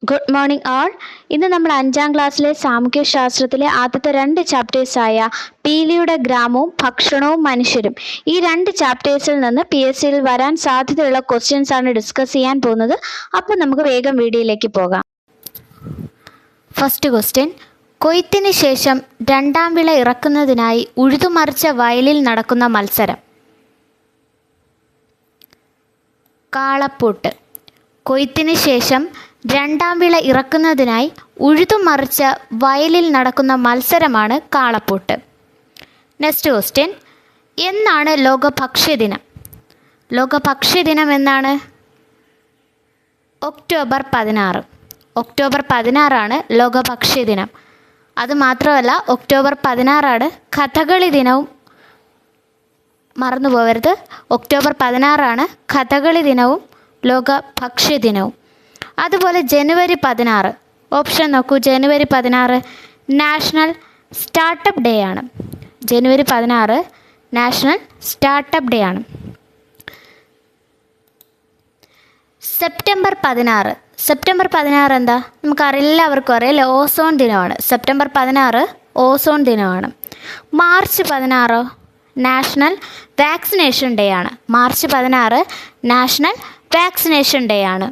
Good morning ആൾ. ഇന്ന് നമ്മൾ 5ാം ക്ലാസ്സിലെ സാമൂഹ്യശാസ്ത്രത്തിലെ ആദ്യത്തെ 2 ചാപ്റ്റേഴ്സായ പീലിയുടെ ഗ്രാമവും ഭക്ഷണവും മനുഷ്യരും, ഈ 2 ചാപ്റ്റേഴ്സിൽ നിന്ന് PSCയിൽ വരാൻ സാധ്യതയുള്ള ക്വസ്റ്റ്യൻസ് ആണ് ഡിസ്കസ് ചെയ്യാൻ പോകുന്നത്. അപ്പോൾ നമുക്ക് വേഗം വീഡിയോയിലേക്ക് പോകാം. ഫസ്റ്റ് ക്വസ്റ്റ്യൻ: കൊയ്ത്തിന് ശേഷം 2ാം വിള ഇറക്കുന്നതിനായി ഉഴുതുമറിച്ച വയലിൽ നടക്കുന്ന മത്സരം. കാളപ്പൂട്ട്. കൊയ്ത്തിന് ശേഷം 2ാം വിള ഇറക്കുന്നതിനായി ഉഴുതുമറിച്ച വയലിൽ നടക്കുന്ന മത്സരമാണ് കാളപ്പൂട്ട്. നെക്സ്റ്റ് ക്വസ്റ്റ്യൻ: എന്നാണ് ലോക ഭക്ഷ്യദിനം? ലോക ഭക്ഷ്യദിനം എന്നാണ്? ഒക്ടോബർ 16. ഒക്ടോബർ 16 ലോക ഭക്ഷ്യദിനം. അതുമാത്രമല്ല, ഒക്ടോബർ 16 കഥകളി ദിനവും. മറന്നു പോകരുത്, ഒക്ടോബർ 16 കഥകളി ദിനവും ലോക ഭക്ഷ്യദിനവും. അതുപോലെ ജനുവരി 16, ഓപ്ഷൻ നോക്കൂ, ജനുവരി 16 നാഷണൽ സ്റ്റാർട്ടപ്പ് ഡേ ആണ്. ജനുവരി 16 നാഷണൽ സ്റ്റാർട്ടപ്പ് ഡേ ആണ്. സെപ്റ്റംബർ 16. സെപ്റ്റംബർ 16 എന്താ? നമുക്കെല്ലാവർക്കും അറിയാം, ഓസോൺ ദിനമാണ്. സെപ്റ്റംബർ 16 ഓസോൺ ദിനമാണ്. മാർച്ച് 16 നാഷണൽ വാക്സിനേഷൻ ഡേ ആണ്. മാർച്ച് 16 നാഷണൽ വാക്സിനേഷൻ ഡേ ആണ്.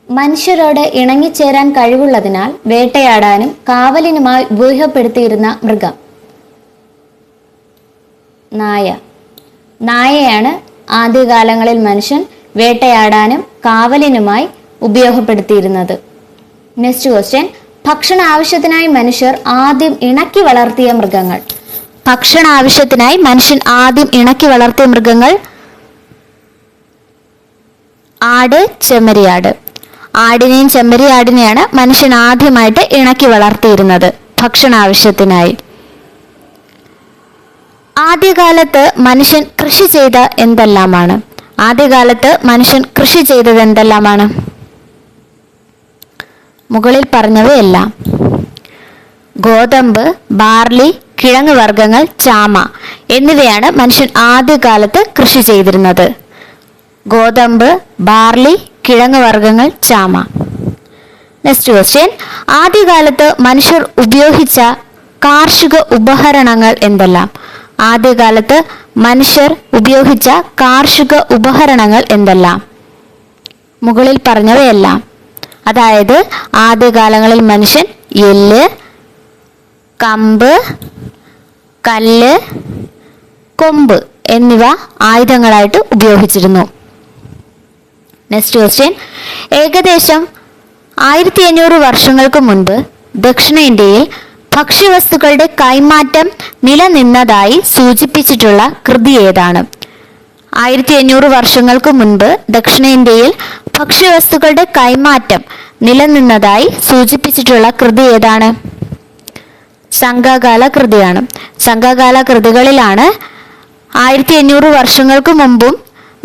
മനുഷ്യരോട് ഇണങ്ങിച്ചേരാൻ കഴിവുള്ളതിനാൽ വേട്ടയാടാനും കാവലിനുമായി ഉപയോഗപ്പെടുത്തിയിരുന്ന മൃഗം. നായ. നായയാണ് ആദ്യകാലങ്ങളിൽ മനുഷ്യൻ വേട്ടയാടാനും കാവലിനുമായി ഉപയോഗപ്പെടുത്തിയിരുന്നത്. നെക്സ്റ്റ് ക്വസ്റ്റ്യൻ: ഭക്ഷണ ആവശ്യത്തിനായി മനുഷ്യർ ആദ്യം ഇണക്കി വളർത്തിയ മൃഗങ്ങൾ. ഭക്ഷണ ആവശ്യത്തിനായി മനുഷ്യൻ ആദ്യം ഇണക്കി വളർത്തിയ മൃഗങ്ങൾ: ആട്, ചെമ്മരിയാട്. ആടിനെയും ചെമ്മരിയാടിനെയാണ് മനുഷ്യൻ ആദ്യമായിട്ട് ഇണക്കി വളർത്തിയിരുന്നത് ഭക്ഷണ ആവശ്യത്തിനായി. ആദ്യകാലത്ത് മനുഷ്യൻ കൃഷി ചെയ്ത എന്തെല്ലാമാണ്? ആദ്യകാലത്ത് മനുഷ്യൻ കൃഷി ചെയ്തത് എന്തെല്ലാമാണ്? മുകളിൽ പറഞ്ഞവയെല്ലാം. ഗോതമ്പ്, ബാർലി, കിഴങ്ങ് വർഗ്ഗങ്ങൾ, ചാമ എന്നിവയാണ് മനുഷ്യൻ ആദ്യകാലത്ത് കൃഷി ചെയ്തിരുന്നത്. ഗോതമ്പ്, ബാർലി, കിഴങ്ങ് വർഗ്ഗങ്ങൾ, ചാമ. നെക്സ്റ്റ് ക്വസ്റ്റ്യൻ: ആദ്യകാലത്ത് മനുഷ്യർ ഉപയോഗിച്ച കാർഷിക ഉപകരണങ്ങൾ എന്തെല്ലാം? ആദ്യകാലത്ത് മനുഷ്യർ ഉപയോഗിച്ച കാർഷിക ഉപകരണങ്ങൾ എന്തെല്ലാം? മുകളിൽ പറഞ്ഞവയെല്ലാം. അതായത് ആദ്യകാലങ്ങളിൽ മനുഷ്യൻ എല്ല്, കമ്പ്, കല്ല്, കൊമ്പ് എന്നിവ ആയുധങ്ങളായിട്ട് ഉപയോഗിച്ചിരുന്നു. നെക്സ്റ്റ് ക്വസ്റ്റ്യൻ: ഏകദേശം 1500 വർഷങ്ങൾക്ക് മുൻപ് ദക്ഷിണേന്ത്യയിൽ ഭക്ഷ്യവസ്തുക്കളുടെ കൈമാറ്റം നിലനിന്നതായി സൂചിപ്പിച്ചിട്ടുള്ള കൃതി ഏതാണ്? 1500 വർഷങ്ങൾക്ക് മുൻപ് ദക്ഷിണേന്ത്യയിൽ ഭക്ഷ്യവസ്തുക്കളുടെ കൈമാറ്റം നിലനിന്നതായി സൂചിപ്പിച്ചിട്ടുള്ള കൃതി ഏതാണ്? സംഘകാല കൃതിയാണ്. സംഘകാല കൃതികളിലാണ് 1500 വർഷങ്ങൾക്ക് മുമ്പും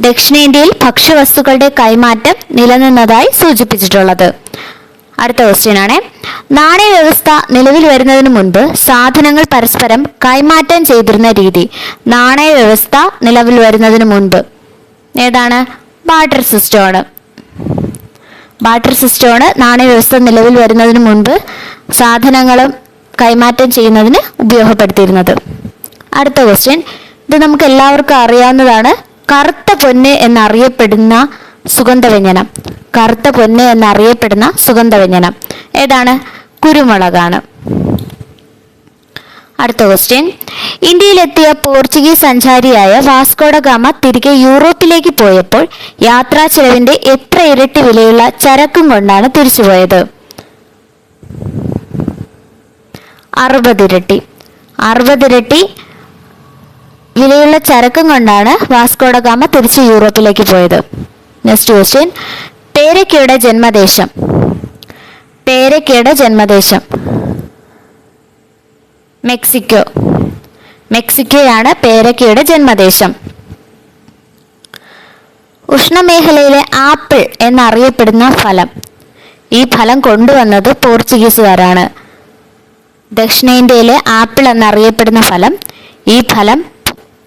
ദക്ഷിണേന്ത്യയിൽ ഭക്ഷ്യവസ്തുക്കളുടെ കൈമാറ്റം നിലനിന്നതായി സൂചിപ്പിച്ചിട്ടുള്ളത്. അടുത്ത ക്വസ്റ്റ്യൻ ആണ്: നാണയ വ്യവസ്ഥ നിലവിൽ വരുന്നതിന് മുൻപ് സാധനങ്ങൾ പരസ്പരം കൈമാറ്റം ചെയ്തിരുന്ന രീതി. നാണയ വ്യവസ്ഥ നിലവിൽ വരുന്നതിന് മുൻപ് ഏതാണ്? ബാർട്ടർ സിസ്റ്റമാണ്. ബാർട്ടർ സിസ്റ്റമാണ് നാണയ വ്യവസ്ഥ നിലവിൽ വരുന്നതിന് മുൻപ് സാധനങ്ങളും കൈമാറ്റം ചെയ്യുന്നതിന് ഉപയോഗപ്പെടുത്തിയിരുന്നത്. അടുത്ത ക്വസ്റ്റ്യൻ, ഇത് നമുക്ക് എല്ലാവർക്കും അറിയാവുന്നതാണ്. കറുത്ത പൊന്ന് എന്നറിയപ്പെടുന്ന സുഗന്ധവ്യഞ്ജനം. കറുത്ത പൊന്ന് എന്നറിയപ്പെടുന്ന സുഗന്ധവ്യഞ്ജനം ഏതാണ്? കുരുമുളകാണ്. അടുത്ത ക്വസ്റ്റ്യൻ: ഇന്ത്യയിലെത്തിയ പോർച്ചുഗീസ് സഞ്ചാരിയായ വാസ്കോഡ ഗാമ തിരികെ യൂറോപ്പിലേക്ക് പോയപ്പോൾ യാത്രാ ചെലവിന്റെ എത്ര ഇരട്ടി വിലയുള്ള ചരക്കും കൊണ്ടാണ് തിരിച്ചുപോയത്? 60 ഇരട്ടി. 60 ഇരട്ടി വിലയുള്ള ചരക്കും കൊണ്ടാണ് വാസ്കോഡ ഗാമ തിരിച്ച് യൂറോപ്പിലേക്ക് പോയത്. നെക്സ്റ്റ് ക്വസ്റ്റ്യൻ: പേരയ്ക്കയുടെ ജന്മദേശം. പേരയ്ക്കയുടെ ജന്മദേശം മെക്സിക്കോ. മെക്സിക്കോയാണ് പേരയ്ക്കയുടെ ജന്മദേശം. ഉഷ്ണമേഖലയിലെ ആപ്പിൾ എന്നറിയപ്പെടുന്ന ഫലം. ഈ ഫലം കൊണ്ടുവന്നത് പോർച്ചുഗീസുകാരാണ്. ദക്ഷിണേന്ത്യയിലെ ആപ്പിൾ എന്നറിയപ്പെടുന്ന ഫലം, ഈ ഫലം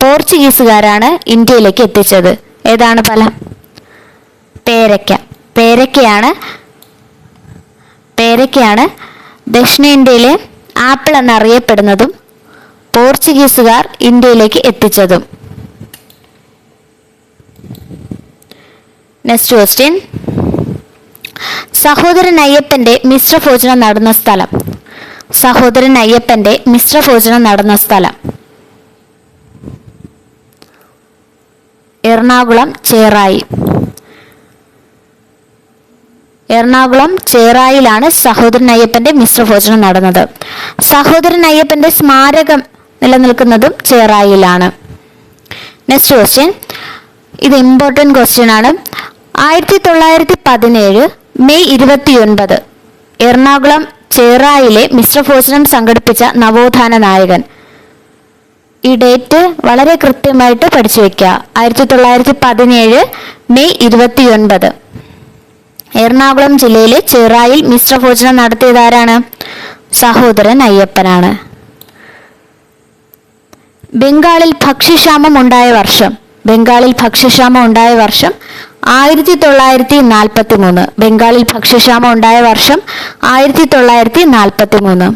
പോർച്ചുഗീസുകാരാണ് ഇന്ത്യയിലേക്ക് എത്തിച്ചത്. ഏതാണ് ഫലം? പേരയ്ക്കയാണ് ദക്ഷിണേന്ത്യയിലെ ആപ്പിൾ എന്നറിയപ്പെടുന്നതും പോർച്ചുഗീസുകാർ ഇന്ത്യയിലേക്ക് എത്തിച്ചതും. നെക്സ്റ്റ് ക്വസ്റ്റ്യൻ, സഹോദരൻ അയ്യപ്പന്റെ മിശ്രഭോജനം നടന്ന സ്ഥലം. എറണാകുളം ചേറായിലാണ് സഹോദരൻ അയ്യപ്പന്റെ മിശ്രഭോജനം നടന്നത്. സഹോദരൻ അയ്യപ്പന്റെ സ്മാരകം നിലനിൽക്കുന്നതും ചേറായിലാണ്. നെക്സ്റ്റ് ക്വസ്റ്റ്യൻ, ഇത് ഇമ്പോർട്ടൻറ്റ് ക്വസ്റ്റ്യൻ ആണ്. 1917 മെയ് 29 എറണാകുളം ചേറായിലെ മിശ്രഭോജനം സംഘടിപ്പിച്ച നവോത്ഥാന നായകൻ. ഈ ഡേറ്റ് വളരെ കൃത്യമായിട്ട് പഠിച്ചു വെക്കുക. 1917 മെയ് 29 എറണാകുളം ജില്ലയിലെ ചേറായിൽ മിശ്രഭോജനം നടത്തിയതാരാണ്? സഹോദരൻ അയ്യപ്പനാണ്. ബംഗാളിൽ ഭക്ഷ്യക്ഷാമം ഉണ്ടായ വർഷം 1943. ബംഗാളിൽ ഭക്ഷ്യക്ഷാമം ഉണ്ടായ വർഷം 1943.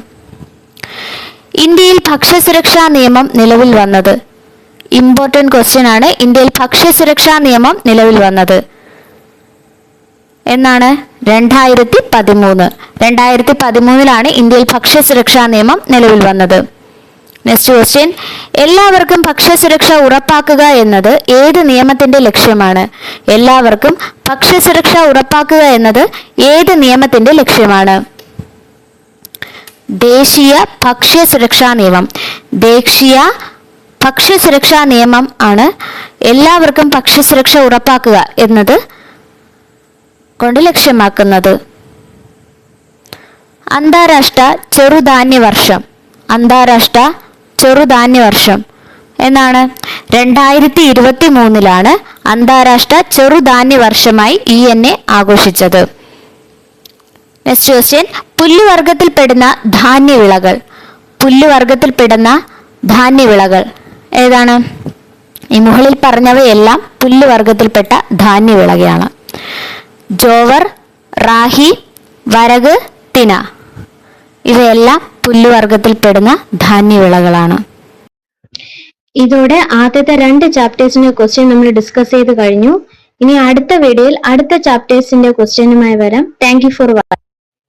ഇന്ത്യയിൽ ഭക്ഷ്യസുരക്ഷാ നിയമം നിലവിൽ വന്നത്. ഇമ്പോർട്ടൻറ്റ് ക്വസ്റ്റ്യൻ ആണ്. ഇന്ത്യയിൽ ഭക്ഷ്യസുരക്ഷാ നിയമം നിലവിൽ വന്നത് എന്നാണ്? 2013. ഇന്ത്യയിൽ ഭക്ഷ്യസുരക്ഷാ നിയമം നിലവിൽ വന്നത്. നെക്സ്റ്റ് ക്വസ്റ്റ്യൻ, എല്ലാവർക്കും ഭക്ഷ്യസുരക്ഷ ഉറപ്പാക്കുക എന്നത് ഏത് നിയമത്തിന്റെ ലക്ഷ്യമാണ്? ദേശീയ ഭക്ഷ്യസുരക്ഷാ നിയമം ആണ് എല്ലാവർക്കും ഭക്ഷ്യസുരക്ഷ ഉറപ്പാക്കുക എന്നത് കൊണ്ട് ലക്ഷ്യമാക്കുന്നത്. അന്താരാഷ്ട്ര ചെറുധാന്യ വർഷം എന്നാണ്? 2023 അന്താരാഷ്ട്ര ചെറുധാന്യ വർഷമായി UNA ആഘോഷിച്ചത്. നെക്സ്റ്റ് ക്വസ്റ്റ്യൻ, പുല്ലുവർഗത്തിൽപ്പെടുന്ന ധാന്യവിളകൾ ഏതാണ്? ഈ മുകളിൽ പറഞ്ഞവയെല്ലാം പുല്ലുവർഗത്തിൽപ്പെട്ട ധാന്യവിളകളാണ്. ജോവർ, റാഹി, വരക്, തിന ഇവയെല്ലാം പുല്ലുവർഗത്തിൽപ്പെടുന്ന ധാന്യവിളകളാണ്. ഇതോടെ ആദ്യത്തെ 2 ചാപ്റ്റേഴ്സിന്റെ ക്വസ്റ്റ്യൻ നമ്മൾ ഡിസ്കസ് ചെയ്ത് കഴിഞ്ഞു. ഇനി അടുത്ത വീഡിയോയിൽ അടുത്ത ചാപ്റ്റേഴ്സിന്റെ ക്വസ്റ്റ്യനുമായി വരാം. Thank you for watching.